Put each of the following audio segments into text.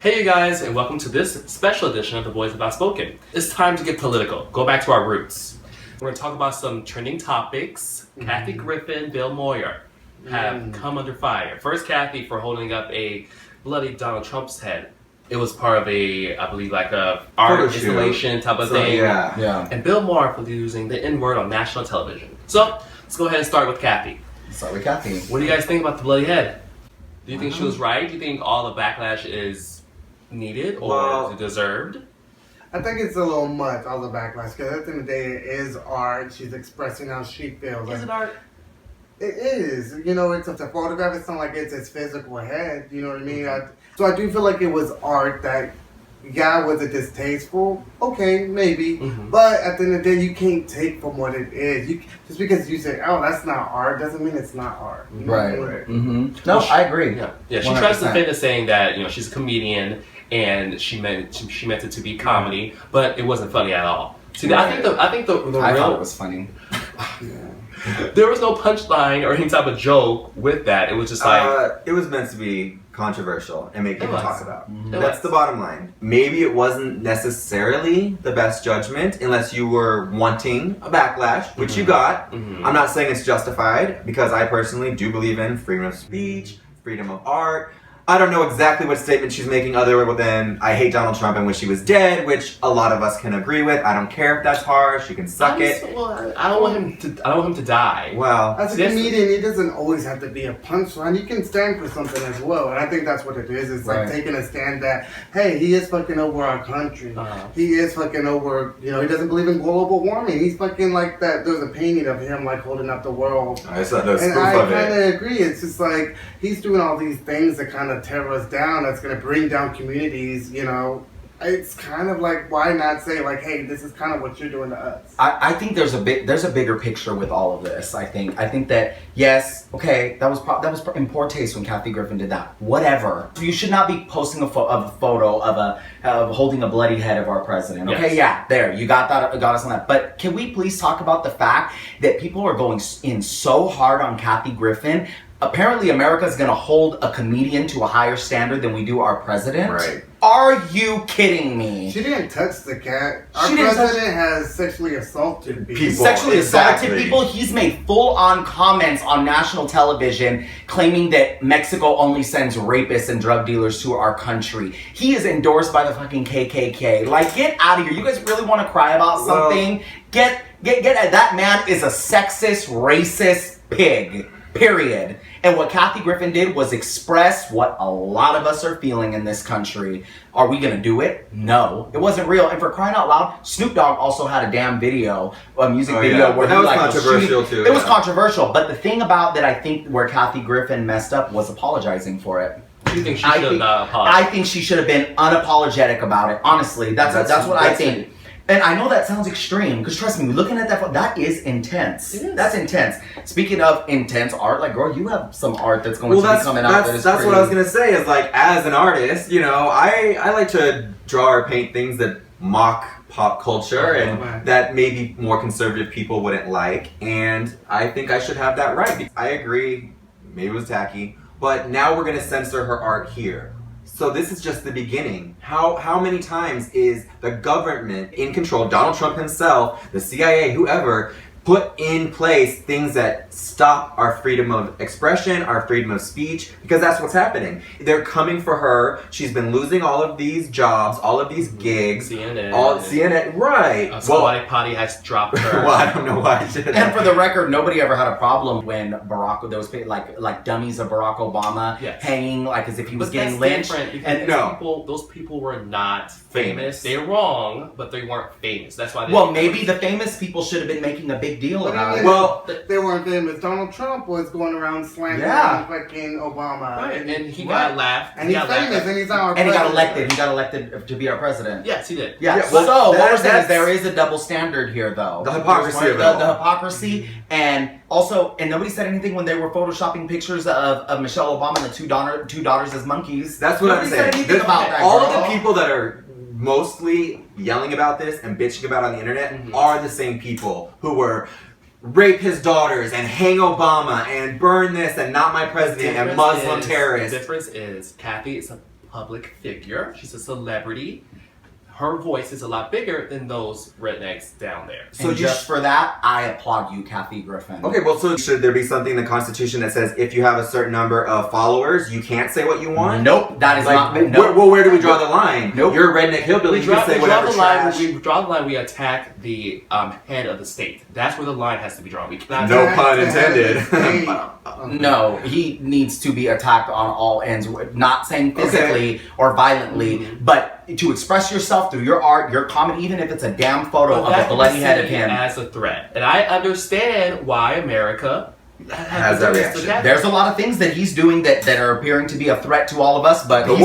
Hey you guys, and welcome to this special edition of the Boys of Outspoken. It's time to get political. Go back to our roots. We're going to talk about some trending topics. Kathy Griffin, Bill Maher have come under fire. First, Kathy for holding up a bloody Donald Trump's head. It was part of a, I believe, like a art installation type of thing. Yeah. And Bill Maher for using the N-word on national television. So, let's go ahead and start with Kathy. Start with Kathy. What do you guys think about the bloody head? Do you think she was right? Do you think all the backlash is needed or deserved? I think it's a little much, all the backlash, because at the end of the day, it is art. She's expressing how she feels. Is it art? It is. You know, it's a photograph. It's not like it's his physical head. You know what I mean? So I do feel like it was art that, was it distasteful? Okay, maybe. But at the end of the day, you can't take from what it is. Just because you say, oh, that's not art, doesn't mean it's not art. You know Right. No, I agree. Yeah. She tries to defend it, saying that she's a comedian and she meant it to be comedy, but it wasn't funny at all. See, I think the real, I thought it was funny. There was no punchline or any type of joke with that. It was just like it was meant to be controversial and make people talk about. That's the was. bottom line. Maybe it wasn't necessarily the best judgment unless you were wanting a backlash, which you got. I'm not saying it's justified because I personally do believe in freedom of speech, freedom of art. I don't know exactly what statement she's making other than I hate Donald Trump and wish he was dead, which a lot of us can agree with. I don't care if that's harsh. You can suck it. I don't want him to die. Well, as a comedian, it doesn't always have to be a punchline. You can stand for something as well, and I think that's what it is. It's like taking a stand that, hey, he is fucking over our country. He is fucking over. He doesn't believe in global warming. He's fucking like that. There's a painting of him like holding up the world. I saw the and spoof I of kind it. of agree. It's just like he's doing all these things that kind of tear us down. That's going to bring down communities. It's kind of like, why not say like, hey, this is kind of what you're doing to us. I think there's a bigger picture with all of this. I think that yes, okay, that was in poor taste when Kathy Griffin did that. Whatever. You should not be posting a photo of holding a bloody head of our president. Okay, yeah, there you got us on that. But can we please talk about the fact that people are going in so hard on Kathy Griffin? Apparently, America is going to hold a comedian to a higher standard than we do our president. Right. Are you kidding me? She didn't touch the cat. Our president has sexually assaulted people. He's sexually assaulted people. He's made full-on comments on national television claiming that Mexico only sends rapists and drug dealers to our country. He is endorsed by the fucking KKK. Like, get out of here. You guys really want to cry about something? Get that man is a sexist, racist pig. Period. And what Kathy Griffin did was express what a lot of us are feeling in this country. Are we gonna do it? No. It wasn't real. And for crying out loud, Snoop Dogg also had a damn video, a music video where that was controversial too. It was controversial, but the thing about that I think where Kathy Griffin messed up was apologizing for it. You think she should have not apologized? I think she should have been unapologetic about it. Honestly, that's what I think. And I know that sounds extreme, because trust me, looking at that is intense. It is. That's intense. Speaking of intense art, like, girl, you have some art that's going to be coming out. That's what I was going to say, is like, as an artist, I like to draw or paint things that mock pop culture and that maybe more conservative people wouldn't like. And I think I should have that right. I agree, maybe it was tacky, but now we're going to censor her art here. So this is just the beginning. How many times is the government in control, Donald Trump himself, the CIA, whoever, put in place things that stop our freedom of expression, our freedom of speech, because that's what's happening. They're coming for her. She's been losing all of these jobs, all of these gigs. CNN, right. Squatty Potty has dropped her. Well, I don't know why I did that. And for the record, nobody ever had a problem when there was like dummies of Barack Obama hanging like as if he was getting lynched. And those people were not famous. They were wrong, but they weren't famous. That's why. Maybe the famous people should have been making a big deal about it. Well, they weren't famous. Donald Trump was going around slandering fucking Obama. Right, and he got laughed. And he's famous, and he's our president. And he got elected to be our president. Yes, he did. Yeah. So what we're saying is there is a double standard here, though. The hypocrisy of it all. The hypocrisy, and nobody said anything when they were photoshopping pictures of Michelle Obama and the two daughters as monkeys. That's what I'm saying. Said anything about that, all girl. of the people that are mostly yelling about this and bitching about it on the internet are the same people who were rape his daughters and hang Obama and burn this and not my president and Muslim terrorists. The difference is Kathy is a public figure. She's a celebrity. Her voice is a lot bigger than those rednecks down there. So just for that, I applaud you, Kathy Griffin. Okay, well, so should there be something in the Constitution that says if you have a certain number of followers, you can't say what you want? Nope, that is not. Well, where do we draw the line? Nope. You're a redneck hillbilly. You can say whatever trash. We draw the line. We attack the head of the state. That's where the line has to be drawn. We cannot. No pun intended. No, he needs to be attacked on all ends. Not saying physically or violently, but to express yourself through your art, your comment, even if it's a damn photo of the bloody head of him. As a threat. And I understand why America has that reaction. There's a lot of things that he's doing that are appearing to be a threat to all of us, but to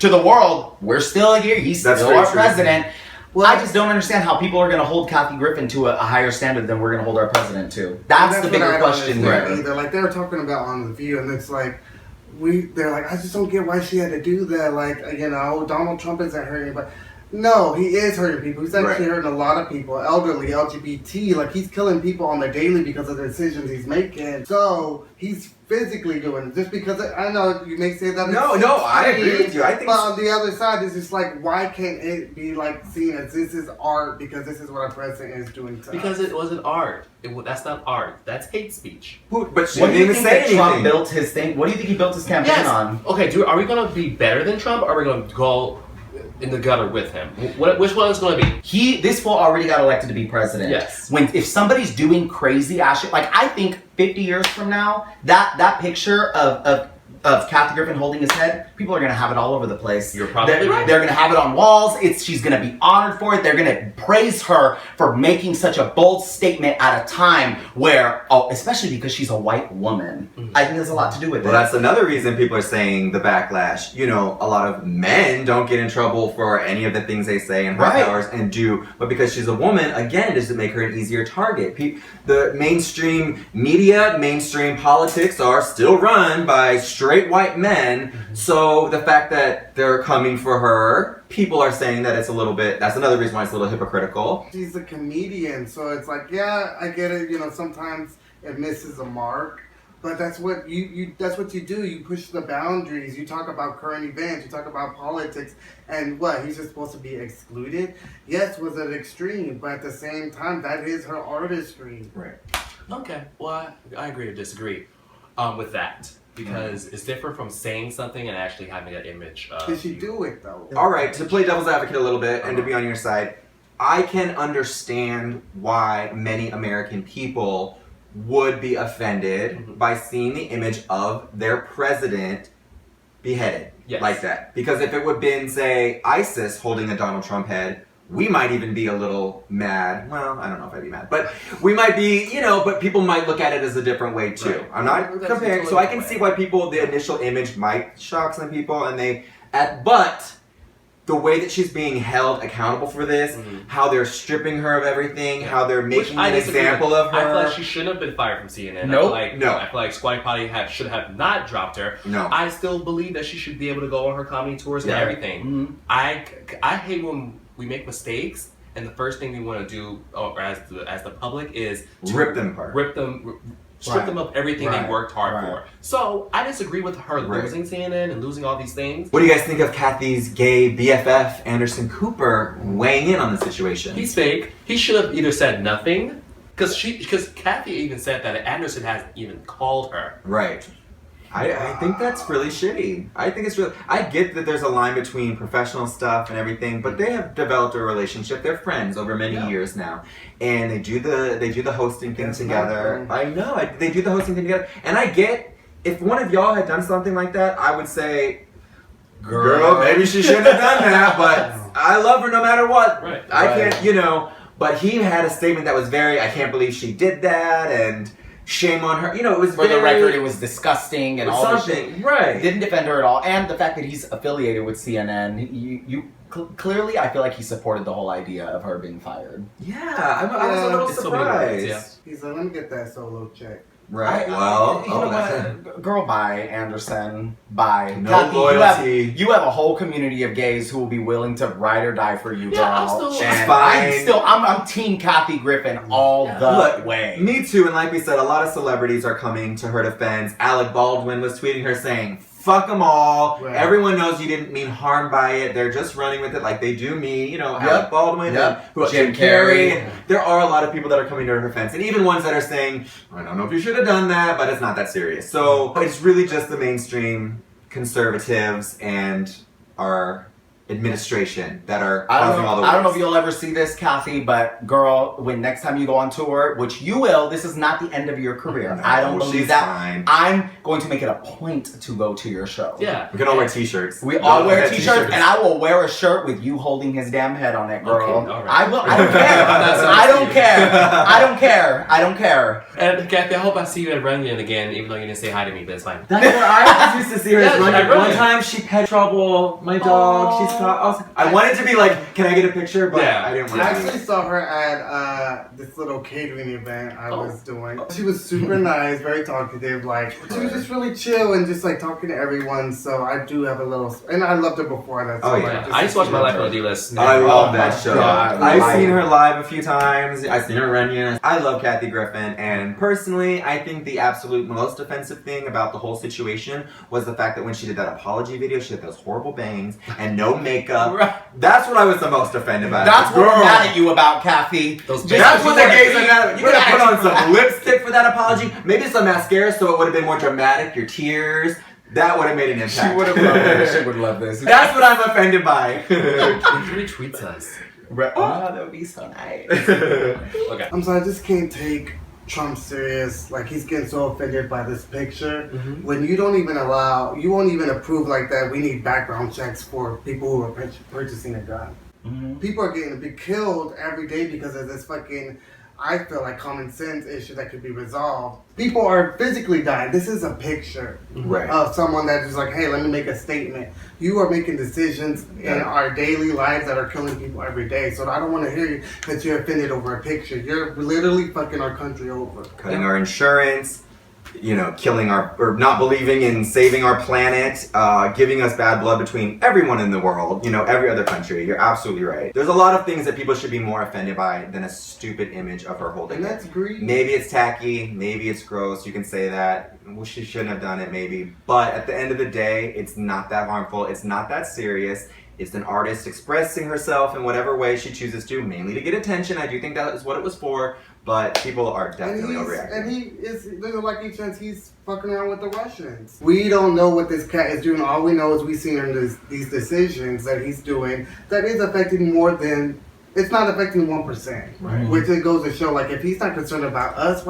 the world, we're still here. He's still our president. Well, I just don't understand how people are going to hold Kathy Griffin to a higher standard than we're going to hold our president to. That's the bigger question. Either. Like, they were talking about on The View, and it's like, they're like, I just don't get why she had to do that. Like, Donald Trump isn't hurting anybody. No, he is hurting people. He's actually hurting a lot of people, elderly, LGBT. Like, he's killing people on the daily because of the decisions he's making. So he's physically doing it. Just because I know you may say that. No, I agree with you. I think. But on the other side, it's just like, why can't it be like seen as this is art because this is what our president is doing to us? Because it wasn't art. That's not art. That's hate speech. But she didn't even say anything. Trump built his thing. What do you think he built his campaign on? Okay, are we going to be better than Trump, or are we going to go in the gutter with him? Which one is going to be? This fool already got elected to be president. Yes. If somebody's doing crazy ass shit, like I think 50 years from now, that picture of Kathy Griffin holding his head, people are gonna have it all over the place. You're probably right. They're gonna have it on walls. She's gonna be honored for it. They're gonna praise her for making such a bold statement at a time where, especially because she's a white woman. Mm-hmm. I think there's a lot to do with it. Well, that's another reason people are saying the backlash. A lot of men don't get in trouble for any of the things they say in high powers and do, but because she's a woman, again, does it make her an easier target? The mainstream media, mainstream politics are still run by straight white men, so the fact that they're coming for her, people are saying that it's a little bit, that's another reason why it's a little hypocritical. She's a comedian, so it's like, yeah, I get it, sometimes it misses a mark, but that's what you do. You push the boundaries, you talk about current events, you talk about politics, and he's just supposed to be excluded? Yes, was it extreme, but at the same time, that is her artistry. Right. Okay, well, I agree to disagree with that. Because it's different from saying something and actually having that image. Did she do it, though? All right, to play devil's advocate a little bit and to be on your side, I can understand why many American people would be offended by seeing the image of their president beheaded like that. Because if it would have been, say, ISIS holding a Donald Trump head, we might even be a little mad. Well, I don't know if I'd be mad, but we might be, but people might look at it as a different way too. Right. I'm not comparing, so I can see why the initial image might shock some people, but the way that she's being held accountable for this, how they're stripping her of everything, how they're making an example of her. I feel like she shouldn't have been fired from CNN. Nope. I feel like Squatty Potty should have not dropped her. No. I still believe that she should be able to go on her comedy tours and everything. Mm-hmm. I hate when we make mistakes, and the first thing we want to do, or as the public, is to rip them apart. Strip them of everything they worked hard for. So I disagree with her losing CNN and losing all these things. What do you guys think of Kathy's gay BFF, Anderson Cooper, weighing in on the situation? He's fake. He should have either said nothing, because Kathy even said that Anderson hasn't even called her. Right. I think that's really shitty. I think it's really. I get that there's a line between professional stuff and everything, but they have developed a relationship. They're friends over many years now, and they do the hosting thing together. I know they do the hosting thing together, and I get if one of y'all had done something like that, I would say, girl, maybe she shouldn't have done that, but I love her no matter what. Right. I can't, But he had a statement that was very, I can't believe she did that, and. Shame on her. It was for the record. It was disgusting and all this shit. Right. Didn't defend her at all, and the fact that he's affiliated with CNN. You clearly, I feel like he supported the whole idea of her being fired. Yeah, I was a little surprised. He's like, let me get that solo check. Right. You know what? Girl, bye, Anderson. Bye. No Kathy, loyalty. You have a whole community of gays who will be willing to ride or die for you, girl. She's fine. I'm Team Kathy Griffin all the way. Me too. And like we said, a lot of celebrities are coming to her defense. Alec Baldwin was tweeting her saying, fuck them all. Right. Everyone knows you didn't mean harm by it. They're just running with it like they do me. Alec Baldwin, Jim Carrey. There are a lot of people that are coming to her defense, and even ones that are saying, I don't know if you should have done that, but it's not that serious. So it's really just the mainstream conservatives and our administration that are causing all the I don't know if you'll ever see this, Kathy, but girl, when next time you go on tour, which you will, this is not the end of your career. No, I don't believe that. Fine. I'm going to make it a point to go to your show. Yeah. We can all wear t-shirts. We all wear t-shirts, and I will wear a shirt with you holding his damn head on it, girl. Okay, all right. I will. I don't care. I don't care. I don't care. I don't care. And Kathy, I hope I see you at Runyon again, even though you didn't say hi to me, but it's fine. That's where I always used to see her. Yeah, Running. at Runyon. One time she pet Trouble, my dog. She's I wanted to be like, can I get a picture? But I didn't want I to. actually saw her at this little catering event I was doing. She was super nice, very talkative. Like she was just really chill and just like talking to everyone. So I do have a little, and I loved her before that. So I used to watch My Life on the D-List. I love that show. God. I've seen her live a few times. I've seen her at Runyon. I love Kathy Griffin, and personally, I think the absolute most offensive thing about the whole situation was the fact that when she did that apology video, she had those horrible bangs and no makeup. That's what I was the most offended by. That's what I'm mad at you about, Kathy. That's what the gays are mad at. You could have put on some lipstick for that apology. Maybe some mascara so it would have been more dramatic. Your tears. That would have made an impact. She would have loved this. She would love this. That's what I'm offended by. Retweets us. Oh, that would be so nice. Okay. I'm sorry, I just can't take Trump serious. Like he's getting so offended by this picture. When you don't even you won't even approve like that. We need background checks for people who are purchasing a gun. People are getting killed every day because of this fucking, I feel like, common sense issue that could be resolved. People are physically dying. This is a picture of someone that is like, hey, let me make a statement. You are making decisions in our daily lives that are killing people every day. So I don't want to hear you that you're offended over a picture. You're literally fucking our country over. Cutting our insurance, killing or not believing in saving our planet, giving us bad blood between everyone in the world, every other country. You're absolutely right. There's a lot of things that people should be more offended by than a stupid image of her holding And it. that's greed. Maybe it's tacky, maybe it's gross, you can say that. Well, she shouldn't have done it, maybe. But at the end of the day, it's not that harmful, it's not that serious. It's an artist expressing herself in whatever way she chooses to, mainly to get attention. I do think that is what it was for. But people are definitely overreacting. And there's a likely chance he's fucking around with the Russians. We don't know what this cat is doing. All we know is we've seen him these decisions that he's doing that is affecting more than, it's not affecting 1%. Right. Which it goes to show, like, if he's not concerned about us,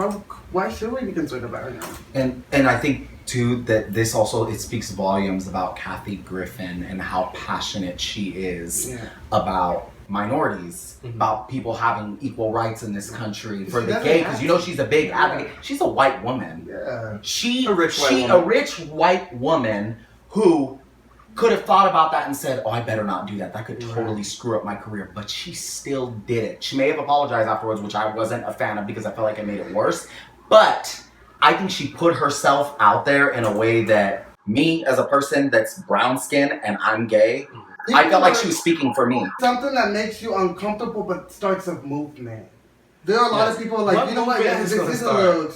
why should we be concerned about him? And I think too that this also, it speaks volumes about Kathy Griffin and how passionate she is about minorities, about people having equal rights in this country for the gay, because she's a big advocate. She's a white woman. Yeah. A rich white woman who could have thought about that and said, oh, I better not do that. That could totally screw up my career. But she still did it. She may have apologized afterwards, which I wasn't a fan of because I felt like it made it worse. But I think she put herself out there in a way that me, as a person that's brown skinned and I'm gay, I felt like she was speaking for me. Something that makes you uncomfortable but starts a movement. There are a lot of people like, you know what, this is a little...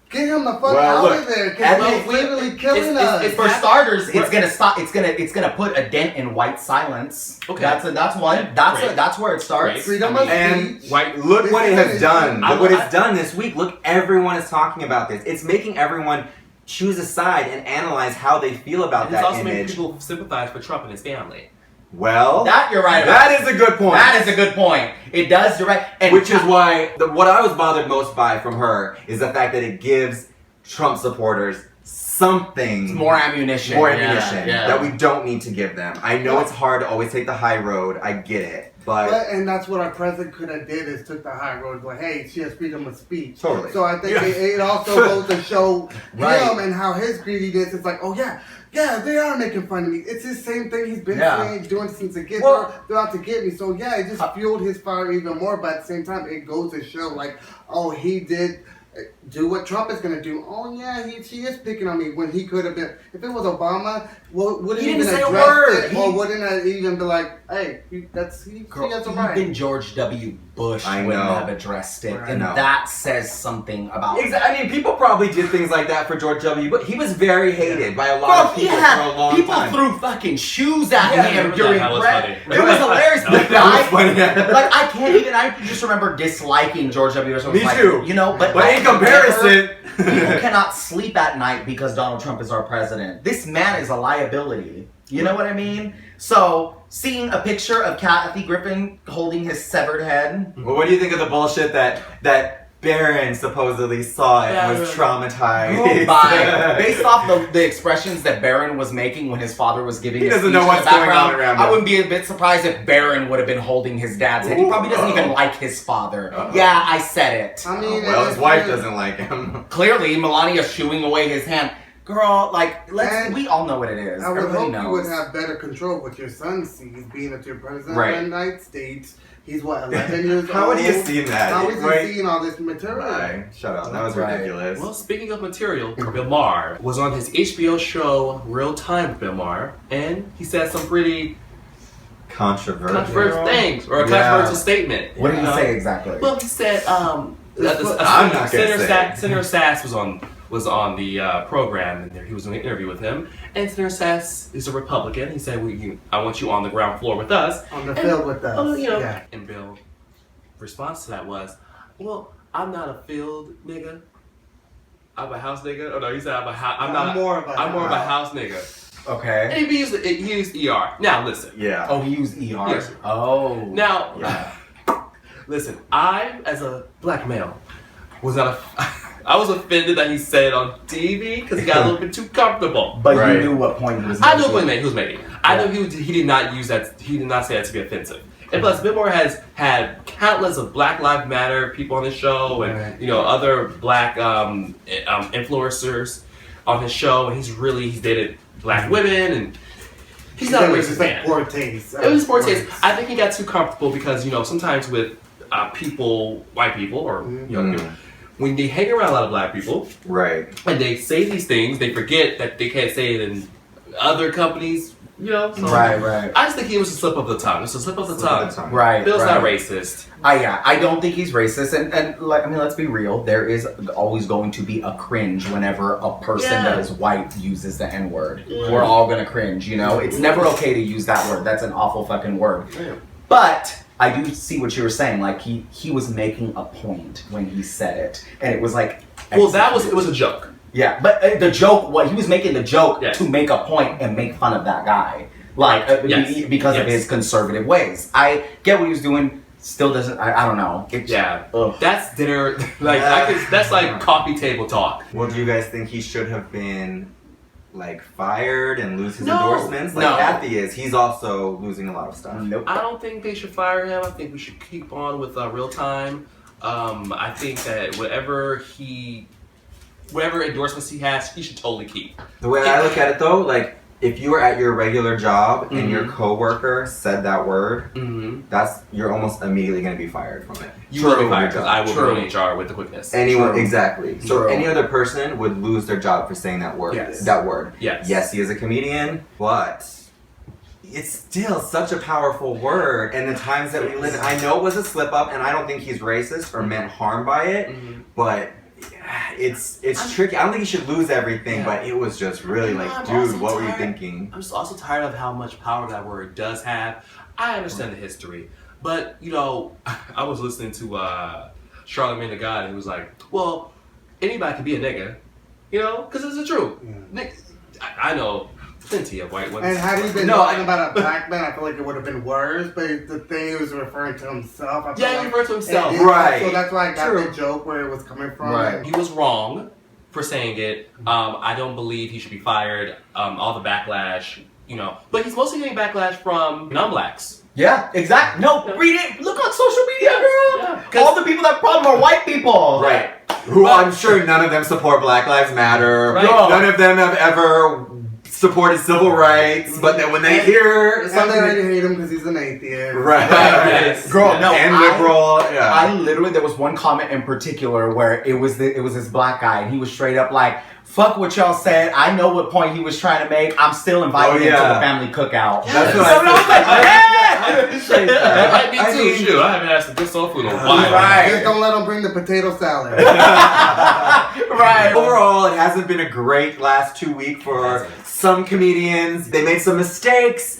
Get him the fuck out of there, because he's literally killing us. For starters, it's gonna stop. It's gonna put a dent in white silence. Okay, that's one. That's where it starts. Freedom of speech. Look what it has done. Look what it's done this week. Look, everyone is talking about this. It's making everyone choose a side and analyze how they feel about that image. It's also making people sympathize for Trump and his family. Well, that you're right about. That is a good point. That is a good point. It does, you're right. And which is why what I was bothered most by from her is the fact that it gives Trump supporters something more ammunition that we don't need to give them. I know it's hard to always take the high road. I get it. But and that's what our president could have did is took the high road. Like, hey, she has freedom of speech. Totally. So I think it also goes to show him and how his greediness is like, oh yeah, they are making fun of me. It's the same thing he's been saying, doing since the kid. They're out to get me. So yeah, it just fueled his fire even more. But at the same time, it goes to show like, oh, he did. do what Trump is going to do. Oh yeah, he is picking on me when he could have been. If it was Obama, wouldn't He even didn't say a address word. it, or wouldn't I even be like, hey, he has a right. Even George W. Bush wouldn't have addressed it, Right. and that says something about. Exactly. I mean, people probably did things like that for George W. But he was very hated by a lot of people for a long people time. threw fucking shoes at him remember during that was press. funny. It was hilarious. The That guy, was funny. like I can't even. I just remember disliking George W. Bush. I was Me like, too. You know, but in comparison, people cannot sleep at night because Donald Trump is our president. This man is a liability. You know what I mean? So, seeing a picture of Kathy Griffin holding his severed head. well, what do you think of the bullshit that Barron supposedly saw and was traumatized? Based off the expressions that Barron was making when his father was giving his doesn't speech know in what's the going on background, around I him. wouldn't be a bit surprised if Barron would have been holding his dad's head. He probably doesn't even like his father. Yeah, I said it. I mean, well, his wife doesn't like him. Clearly, Melania shooing away his hand. Girl, like, we all know what it is. I would Everybody hope knows. you would have better control of what your son sees, being that you're president Right. of the United States. He's what, 11 years old? How would he have seen that? How is he Right? seeing all this material? Right. Shut up. That was Right. ridiculous. Well, speaking of material, Bill Maher was on his HBO show Real Time with Bill Maher, and he said some pretty controversial things, or a controversial statement. What did he say exactly? Well, he said, I'm not gonna say. Senator Sass was on the program, and he was doing an interview with him. And Senator Sass is a Republican. He said, "I want you on the ground floor with us, On the field with us. Yeah. And Bill's response to that was, "Well, I'm not a field nigga. I'm a house nigga." Oh no, he said, I'm more of a house nigga." Okay. And he used ER. Now listen. Yeah. Oh, he used ER? Yes. Oh. Now, Yeah. listen. I, as a black male, was not a. I was offended that he said it on TV because he got a little bit too comfortable. But Right. you knew what point he was I making. knew what he was making. I knew he did not use that. He did not say that to be offensive. And plus, Bill Maher has had countless of Black Lives Matter people on his show, and other Black influencers on his show. And he's dated Black women, and he's not a racist man. Poor taste. It was poor taste. I think he got too comfortable because sometimes with white people, or people, when they hang around a lot of black people, Right. and they say these things, they forget that they can't say it in other companies. So Right. I just think it was a slip of the tongue. It's a slip of the tongue. Right. Bill's right. not racist. I don't think he's racist, and like, I mean, let's be real. There is always going to be a cringe whenever a person that is white uses the N-word. We're all gonna cringe, It's never okay to use that word. That's an awful fucking word. Yeah. But I do see what you were saying. Like he was making a point when he said it, and it was like. Well, it was a joke. Yeah, but the joke, he was making the joke Yes. to make a point and make fun of that guy, because of his conservative ways. I get what he was doing. Still doesn't. I don't know. That's dinner. That's like coffee table talk. Well, do you guys think he should have been fired and lose his No. endorsements like No. Kathy is? He's also losing a lot of stuff. Nope. I don't think they should fire him. I think we should keep on with Real Time. I think that whatever endorsements he has, he should totally keep. The way I look at it though, if you were at your regular job and your coworker said that word, you're almost immediately going to be fired from it. You will be fired because I will go in HR with the quickness. Anyone, True. exactly. So True. any other person would lose their job for saying that word. Yes. That word. Yes. Yes, he is a comedian, but it's still such a powerful word. And the times that we live in, I know it was a slip up, and I don't think he's racist or meant harm by it, but it's tricky. I don't think he should lose everything, but it was just really dude, what were you thinking? I'm just also tired of how much power that word does have. I understand the history, but I was listening to Charlamagne the God, and he was like, "Well, anybody can be a nigga, because it's the truth." Yeah. I know plenty of white ones. And had he been talking about a black man, I feel like it would have been worse. But the thing he was referring to himself. He referred to himself. Right. So that's why I got the joke where it was coming from. Right. He was wrong for saying it. I don't believe he should be fired. All the backlash, but he's mostly getting backlash from non-blacks. Yeah, exactly. No, read it. Look on social media, girl. Yeah. All the people that problem are white people. Right. Who I'm sure none of them support Black Lives Matter. Right. None of them have ever supported civil rights, but then when they hear And something, they already hate him because he's an atheist. right, Yes. Girl, no, and liberal, yeah. I literally, there was one comment in particular where it was this black guy, and he was straight up like, "Fuck what y'all said. I know what point he was trying to make. I'm still inviting him to the family cookout." That's what So I was like, I appreciate That that. might be I too. mean- Shoot, I haven't asked for good soul food in a while. Right. Just don't let him bring the potato salad. Right. Overall, it hasn't been a great last 2 weeks for some comedians. They made some mistakes,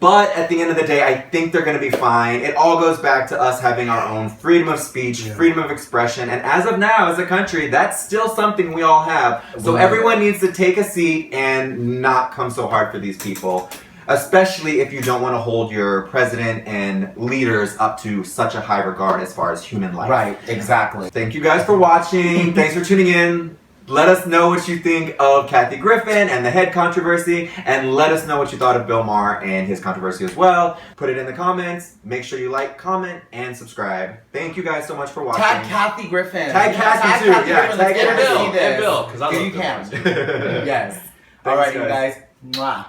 but at the end of the day, I think they're going to be fine. It all goes back to us having our own freedom of speech, freedom of expression, and as of now, as a country, that's still something we all have. So everyone needs to take a seat and not come so hard for these people. Especially if you don't want to hold your president and leaders up to such a high regard as far as human life. Right, exactly. Thank you guys for watching. Thanks for tuning in. Let us know what you think of Kathy Griffin and the head controversy, and let us know what you thought of Bill Maher and his controversy as well. Put it in the comments. Make sure you like, comment, and subscribe. Thank you guys so much for watching. Tag Kathy Griffin. Tag Kathy too, yeah, Griffin. tag Let's get her to Bill, see this. and Bill, 'cause I love you Bill. can. Yes. Thanks, All right, you guys. guys. Mwah.